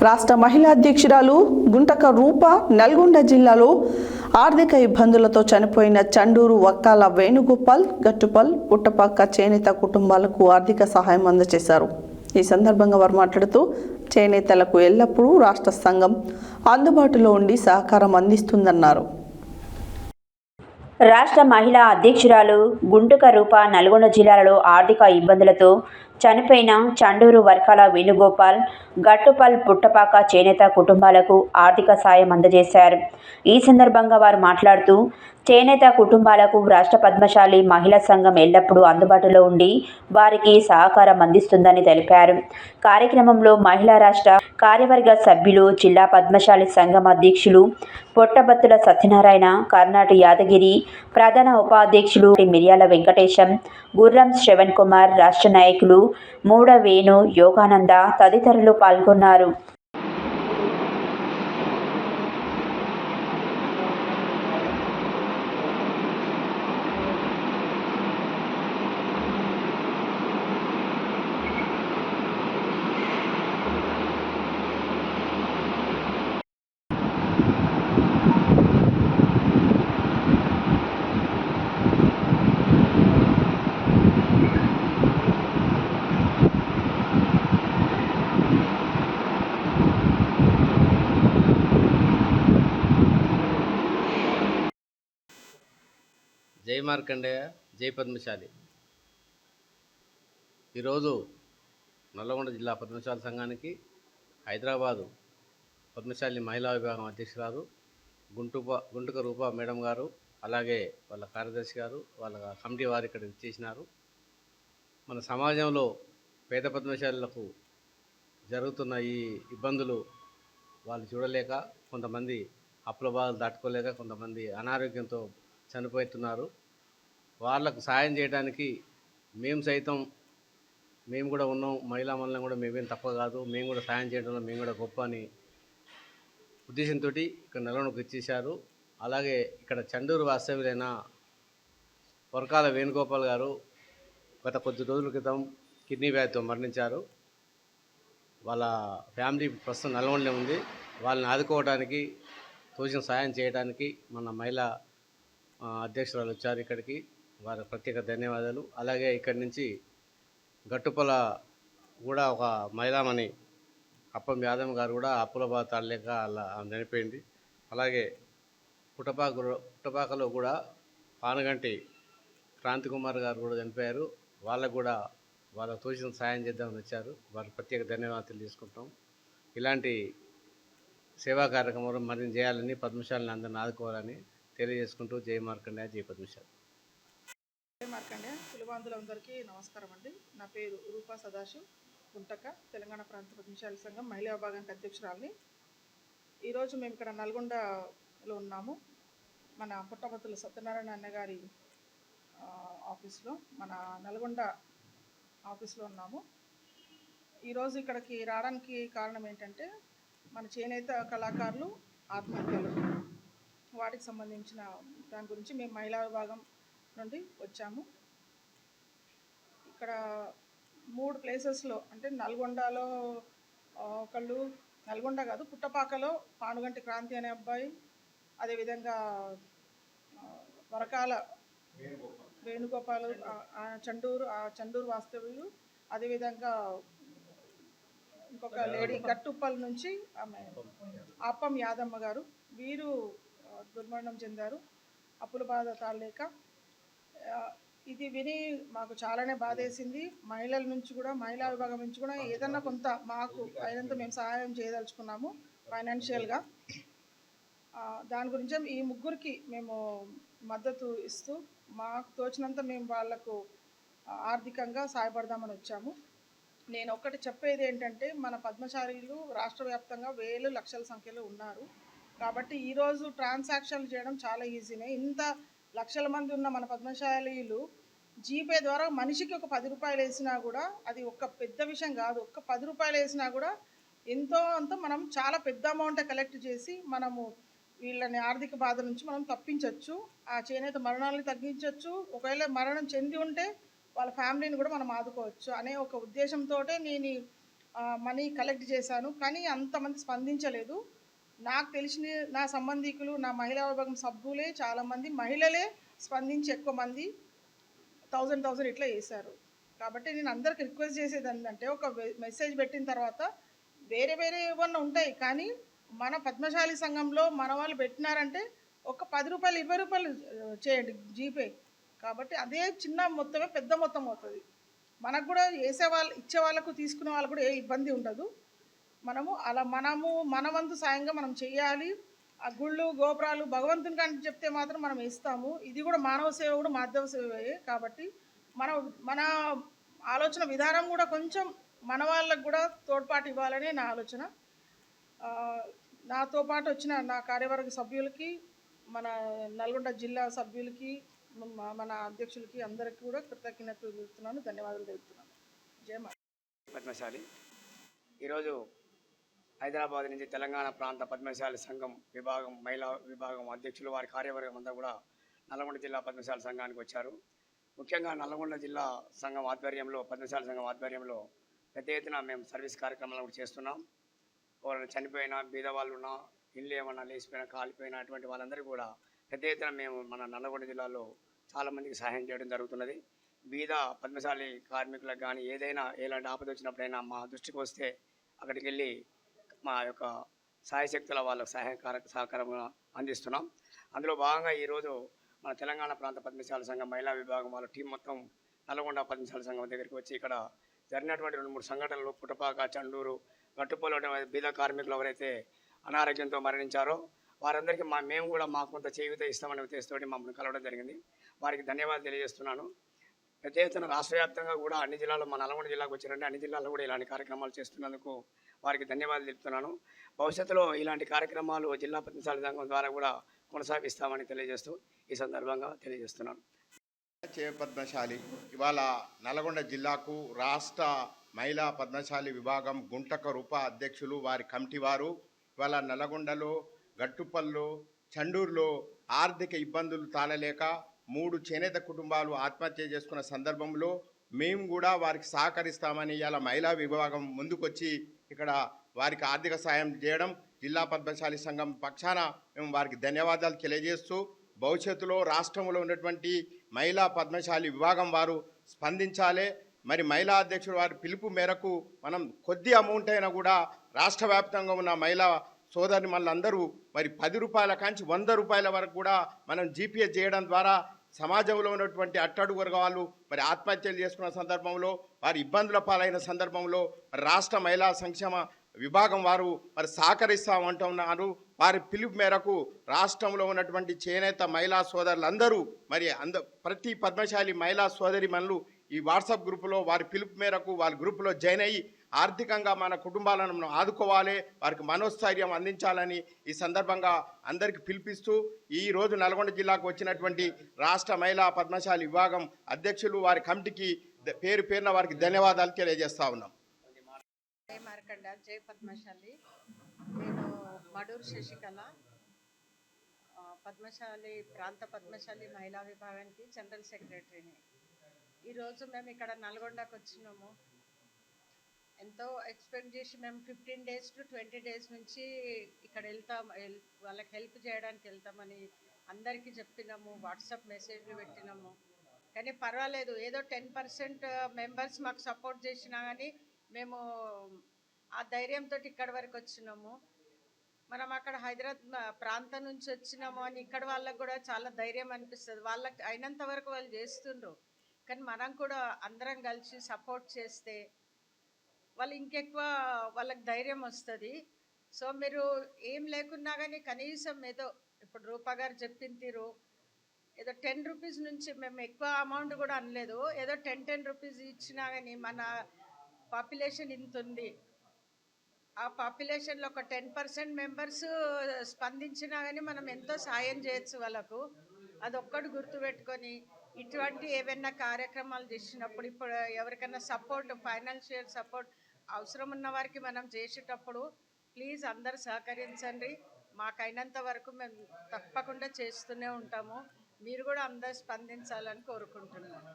రాష్ట్ర మహిళా అధ్యక్షురాలు గుంటక రూప నల్గొండ జిల్లాలో ఆర్థిక ఇబ్బందులతో చనిపోయిన చండూరు వక్కాల వేణుగోపాల్, గట్టుపల్, పుట్టపాక చేనేత కుటుంబాలకు ఆర్థిక సహాయం అందజేశారు. ఈ సందర్భంగా వారు మాట్లాడుతూ చేనేతలకు ఎల్లప్పుడూ రాష్ట్ర సంఘం అందుబాటులో ఉండి సహకారం అందిస్తుందన్నారు. రాష్ట్ర మహిళా అధ్యక్షురాలు గుంటక రూప నల్గొండ జిల్లాలో ఆర్థిక ఇబ్బందులతో చనిపోయిన చండూరు వర్కాల వేణుగోపాల్, గట్టుపల్, పుట్టపాక చేనేత కుటుంబాలకు ఆర్థిక సాయం అందజేశారు. ఈ సందర్భంగా వారు మాట్లాడుతూ చేనేత కుటుంబాలకు రాష్ట్ర పద్మశాలి మహిళా సంఘం ఎల్లప్పుడూ అందుబాటులో ఉండి వారికి సహకారం అందిస్తుందని తెలిపారు. కార్యక్రమంలో మహిళా రాష్ట్ర కార్యవర్గ సభ్యులు, జిల్లా పద్మశాలి సంఘం అధ్యక్షులు పొట్టబత్తుల సత్యనారాయణ, కర్ణాటి యాదగిరి, ప్రధాన ఉపాధ్యక్షులు మిర్యాల వెంకటేశం, గుర్రం శ్రవణ్ కుమార్, రాష్ట్ర నాయకులు మూడ వేణు, యోగానంద తదితరులు పాల్గొన్నారు. జై మార్కండేయ, జై పద్మశాలి. ఈరోజు నల్లగొండ జిల్లా పద్మశాలి సంఘానికి హైదరాబాదు పద్మశాలి మహిళా విభాగం అధ్యక్షురాలు గుంటక రూప మేడం గారు, అలాగే వాళ్ళ కార్యదర్శి గారు, వాళ్ళ కమిటీ వారు ఇక్కడ ఇచ్చేసినారు. మన సమాజంలో పేద పద్మశాలులకు జరుగుతున్న ఈ ఇబ్బందులు వాళ్ళు చూడలేక, కొంతమంది అప్పుల బాధలు దాటుకోలేక, కొంతమంది అనారోగ్యంతో చనిపోతున్నారు. వాళ్ళకు సాయం చేయడానికి మేము కూడా ఉన్నాం. మహిళా మండలం కూడా మేమేం తక్కువ కాదు, మేము కూడా సాయం చేయడంలో మేము కూడా గొప్ప అని ఉద్దేశంతో ఇక్కడ నల్గొండకు ఇచ్చేశారు. అలాగే ఇక్కడ చండూరు వాస్తవ్యులైన వర్కాల వేణుగోపాల్ గారు గత కొద్ది రోజుల క్రితం కిడ్నీ వ్యాధితో మరణించారు. వాళ్ళ ఫ్యామిలీ ప్రస్తుతం నల్గొండలో ఉంది. వాళ్ళని ఆదుకోవడానికి, తోచిన సాయం చేయడానికి మన మహిళా అధ్యక్షురాలు వచ్చారు ఇక్కడికి. వారికి ప్రత్యేక ధన్యవాదాలు. అలాగే ఇక్కడి నుంచి గట్టుపల కూడా ఒక మహిళామణి అప్పం యాదమ్మ గారు కూడా అప్పుల బాధ తాళలేక అలా చనిపోయింది. అలాగే పుట్టపాకలో కూడా పానగంటి క్రాంతి కుమార్ గారు కూడా చనిపోయారు. వాళ్ళకు తోచిన సాయం చేద్దామని వచ్చారు. వారికి ప్రత్యేక ధన్యవాదాలు తెలియజేసుకుంటాం. ఇలాంటి సేవా కార్యక్రమాలు మరిన్ని చేయాలని, పద్మశాలిని అందరిని ఆదుకోవాలని తెలియజేసుకుంటూ జై మార్కండేయ, జై పద్మశాలి. జై మార్కండేయ కులబాంధులందరికీ నమస్కారం అండి. నా పేరు రూపా సదాశివ్, గుంటక, తెలంగాణ ప్రాంత పద్మశాలి సంఘం మహిళా విభాగానికి అధ్యక్షురాలని. ఈరోజు మేము ఇక్కడ నల్గొండలో ఉన్నాము. మన పుట్టబత్తుల సత్యనారాయణ అన్న గారి ఆఫీస్లో, మన నల్గొండ ఆఫీస్లో ఉన్నాము. ఈరోజు ఇక్కడికి రావడానికి కారణం ఏంటంటే, మన చేనేత కళాకారులు ఆత్మహత్యలు, వాటికి సంబంధించిన దాని గురించి మేము మహిళా విభాగం నుండి వచ్చాము. ఇక్కడ 3 ప్లేసెస్లో, అంటే నల్గొండలో ఒకళ్ళు, నల్గొండ కాదు పుట్టపాకలో పానుగంటి క్రాంతి అనే అబ్బాయి, అదేవిధంగా వరకాల వేణుగోపాల్, చండూరు వాస్తవ్యులు, అదేవిధంగా ఇంకొక లేడీ గట్టుప్పల్ నుంచి ఆమె అప్పం యాదమ్మ గారు, వీరు దుర్మరణం చెందారు అప్పుల బాధ తాళలేక. ఇది విని మాకు చాలానే బాధేసింది. మహిళల నుంచి కూడా, మహిళా విభాగం నుంచి కూడా ఏదన్నా కొంత మాకు అయినంత మేము సహాయం చేయదలుచుకున్నాము ఫైనాన్షియల్గా. దాని గురించి ఈ ముగ్గురికి మేము మద్దతు ఇస్తూ మాకు తోచినంత మేము వాళ్లకు ఆర్థికంగా సహాయపడదామని వచ్చాము. నేను ఒక్కటి చెప్పేది ఏంటంటే, మన పద్మశాలీలు రాష్ట్ర వ్యాప్తంగా వేలు లక్షల సంఖ్యలో ఉన్నారు. కాబట్టి ఈరోజు ట్రాన్సాక్షన్లు చేయడం చాలా ఈజీనే. ఇంత లక్షల మంది ఉన్న మన పద్మశాలీలు జీపే ద్వారా మనిషికి ఒక 10 రూపాయలు వేసినా కూడా అది ఒక పెద్ద విషయం కాదు. ఒక్క 10 రూపాయలు వేసినా కూడా ఎంతో అంత మనం చాలా పెద్ద అమౌంట్ కలెక్ట్ చేసి మనము వీళ్ళని ఆర్థిక బాధ నుంచి మనం తప్పించవచ్చు. ఆ చేనేత మరణాలను తగ్గించవచ్చు. ఒకవేళ మరణం చెంది ఉంటే వాళ్ళ ఫ్యామిలీని కూడా మనం ఆదుకోవచ్చు అనే ఒక ఉద్దేశంతో నేను మనీ కలెక్ట్ చేశాను, కానీ అంతమంది స్పందించలేదు. నాకు తెలిసిన నా సంబంధికులు, నా మహిళా విభాగం సభ్యులే చాలామంది మహిళలే స్పందించి ఎక్కువ మంది 1000 ఇట్లా చేశారు. కాబట్టి నేను అందరికి రిక్వెస్ట్ చేసేది ఏంటంటే, ఒక మెసేజ్ పెట్టిన తర్వాత వేరే ఏమన్నా ఉంటాయి, కానీ మన పద్మశాలి సంఘంలో మన వాళ్ళు పెట్టినారంటే ఒక 10 రూపాయలు 20 రూపాయలు చేయండి జీపే. కాబట్టి అదే చిన్న మొత్తమే పెద్ద మొత్తం అవుతుంది. మనకు కూడా ఇచ్చే వాళ్ళకు తీసుకునే వాళ్ళకు కూడా ఏ ఇబ్బంది ఉండదు. మన వంతు సాయంగా మనం చేయాలి. ఆ గుళ్ళు గోపురాలు భగవంతునికి అంటే చెప్తే మాత్రం మనం ఇస్తాము. ఇది కూడా మానవ సేవ, కూడా మాధవ సేవయే. కాబట్టి మన ఆలోచన విధానం కూడా కొంచెం మన వాళ్ళకు కూడా తోడ్పాటు ఇవ్వాలనే నా ఆలోచన. నాతో పాటు వచ్చిన నా కార్యవర్గ సభ్యులకి, మన నల్గొండ జిల్లా సభ్యులకి, మన అధ్యక్షులకి అందరికీ కూడా కృతజ్ఞతలు తెలుపుతున్నాను, ధన్యవాదాలు తెలుపుతున్నాను. జయ మా పద్మశాలి. ఈరోజు హైదరాబాద్ నుంచి తెలంగాణ ప్రాంత పద్మశాలి సంఘం విభాగం, మహిళా విభాగం అధ్యక్షులు, వారి కార్యవర్గం అంతా కూడా నల్గొండ జిల్లా పద్మశాలి సంఘానికి వచ్చారు. ముఖ్యంగా నల్గొండ జిల్లా సంఘం ఆధ్వర్యంలో, పద్మశాలి సంఘం ఆధ్వర్యంలో పెద్ద ఎత్తున మేము సర్వీస్ కార్యక్రమాలు కూడా చేస్తున్నాం. ఎవరైనా చనిపోయినా, బీద వాళ్ళు ఉన్నా, ఇల్లు ఏమన్నా లేచిపోయినా, కాలిపోయినా, అటువంటి వాళ్ళందరికీ కూడా పెద్ద ఎత్తున మేము మన నల్గొండ జిల్లాలో చాలామందికి సహాయం చేయడం జరుగుతున్నది. బీద పద్మశాలి కార్మికులకు కానీ ఏదైనా ఎలాంటి ఆపద వచ్చినప్పుడైనా మా దృష్టికి వస్తే అక్కడికి వెళ్ళి మా యొక్క సాయశక్తుల వాళ్ళకు సహకారంగా అందిస్తున్నాం. అందులో భాగంగా ఈరోజు మన తెలంగాణ ప్రాంత పద్మశాలి సంఘం మహిళా విభాగం వాళ్ళ టీం మొత్తం నల్గొండ పద్మశాలి సంఘం దగ్గరికి వచ్చి ఇక్కడ జరిగినటువంటి 2-3 సంఘటనలు, పుట్టపాక, చండూరు, గట్టుపల్లి బీద కార్మికులు ఎవరైతే అనారోగ్యంతో మరణించారో వారందరికీ మేము కూడా మాకు కొంత చేయూత ఇస్తామనే ఉద్దేశంతో మమ్మల్ని కలవడం జరిగింది. వారికి ధన్యవాదాలు తెలియజేస్తున్నాను. పెద్ద ఎత్తున రాష్ట్ర వ్యాప్తంగా కూడా అన్ని జిల్లాలో, మన నల్గొండ జిల్లాకు వచ్చారంటే అన్ని జిల్లాల్లో కూడా ఇలాంటి కార్యక్రమాలు చేస్తున్నందుకు వారికి ధన్యవాదాలు తెలుపుతున్నాను. భవిష్యత్తులో ఇలాంటి కార్యక్రమాలు జిల్లా పద్మశాలి సంఘం ద్వారా కూడా కొనసాగిస్తామని తెలియజేస్తూ ఈ సందర్భంగా తెలియజేస్తున్నాను. పద్మశాలి ఇవాళ నల్గొండ జిల్లాకు రాష్ట్ర మహిళా పద్మశాలి విభాగం గుంటక రూప అధ్యక్షులు, వారి కమిటీ వారు ఇవాళ నల్గొండలో, గట్టుపల్లిలో, చండూరులో ఆర్థిక ఇబ్బందులు తాళలేక 3 చేనేత కుటుంబాలు ఆత్మహత్య చేసుకున్న సందర్భంలో మేము కూడా వారికి సహకరిస్తామని ఇవాళ మహిళా విభాగం ముందుకొచ్చి ఇక్కడ వారికి ఆర్థిక సాయం చేయడం, జిల్లా పద్మశాలి సంఘం పక్షాన మేము వారికి ధన్యవాదాలు తెలియజేస్తూ, భవిష్యత్తులో రాష్ట్రంలో ఉన్నటువంటి మహిళా పద్మశాలి విభాగం వారు స్పందించాలి. మరి మహిళా అధ్యక్షుడు వారి పిలుపు మేరకు మనం కొద్ది అమౌంట్ అయినా కూడా రాష్ట్ర వ్యాప్తంగా ఉన్న మహిళా సోదరి మళ్ళందరూ మరి 10 రూపాయల కాంచి 100 రూపాయల వరకు కూడా మనం జీపీఎస్ చేయడం ద్వారా సమాజంలో ఉన్నటువంటి అట్టడుగు వర్గాలు మరి ఆత్మహత్యలు చేసుకున్న సందర్భంలో, వారి ఇబ్బందుల పాలైన సందర్భంలో మరి రాష్ట్ర మహిళా సంక్షేమ విభాగం వారు మరి సహకరిస్తామంటున్నారు. వారి పిలుపు మేరకు రాష్ట్రంలో ఉన్నటువంటి చేనేత మహిళా సోదరులందరూ మరి ప్రతి పద్మశాలి మహిళా సోదరిమణులు ఈ వాట్సాప్ గ్రూపులో వారి పిలుపు మేరకు వారి గ్రూపులో జాయిన్ అయ్యి ఆర్థికంగా మన కుటుంబాలను మనం ఆదుకోవాలి, వారికి మనోస్థైర్యం అందించాలని ఈ సందర్భంగా అందరికీ పిలిపిస్తూ, ఈరోజు నల్గొండ జిల్లాకు వచ్చినటువంటి రాష్ట్ర మహిళా పద్మశాలి విభాగం అధ్యక్షులు, వారి కమిటీకి పేరున వారికి ధన్యవాదాలు తెలియజేస్తా ఉన్నాం. మార్కండ, జై పద్మశాలి. నేను మడూరు శశికళ, పద్మశాలి ప్రాంత పద్మశాలి మహిళా విభాగానికి జనరల్ సెక్రటరీని. ఈరోజు మేము ఇక్కడ నల్గొండకు వచ్చినాము. ఎంతో ఎక్స్పెక్ట్ చేసి మేము 15 days to 20 days నుంచి ఇక్కడ వాళ్ళకి హెల్ప్ చేయడానికి వెళ్తామని అందరికీ చెప్పినాము, వాట్సాప్ మెసేజ్లు పెట్టినాము. కానీ పర్వాలేదు, ఏదో 10% మెంబర్స్ మాకు సపోర్ట్ చేసినా కానీ మేము ఆ ధైర్యంతో ఇక్కడి వరకు వచ్చినాము. మనం అక్కడ హైదరాబాద్ ప్రాంతం నుంచి వచ్చినాము అని ఇక్కడ వాళ్ళకు కూడా చాలా ధైర్యం అనిపిస్తుంది. వాళ్ళకి అయినంత వరకు వాళ్ళు చేస్తుండ్రు, కానీ మనం కూడా అందరం కలిసి సపోర్ట్ చేస్తే వాళ్ళు ఇంకెక్కువ వాళ్ళకి ధైర్యం వస్తుంది. సో మీరు ఏం లేకున్నా కానీ కనీసం ఏదో ఇప్పుడు రూపా గారు చెప్పిన తీరు ఏదో 10 రూపీస్ నుంచి, మేము ఎక్కువ అమౌంట్ కూడా అనలేదు, ఏదో 10 రూపీస్ ఇచ్చినా కానీ మన పాపులేషన్ ఇంత ఉంది. ఆ పాపులేషన్లో ఒక 10% మెంబర్స్ స్పందించినా కానీ మనం ఎంతో సాయం చేయొచ్చు వాళ్ళకు. అదొక్కటి గుర్తుపెట్టుకొని ఇటువంటి ఏవైనా కార్యక్రమాలు చేసినప్పుడు, ఇప్పుడు ఎవరికైనా సపోర్ట్, ఫైనాన్షియల్ సపోర్ట్ అవసరం ఉన్న వారికి మనం చేసేటప్పుడు ప్లీజ్ అందరు సహకరించండి. మాకైనంత వరకు మేము తప్పకుండా చేస్తూనే ఉంటాము. మీరు కూడా అందరు స్పందించాలని కోరుకుంటున్నాను.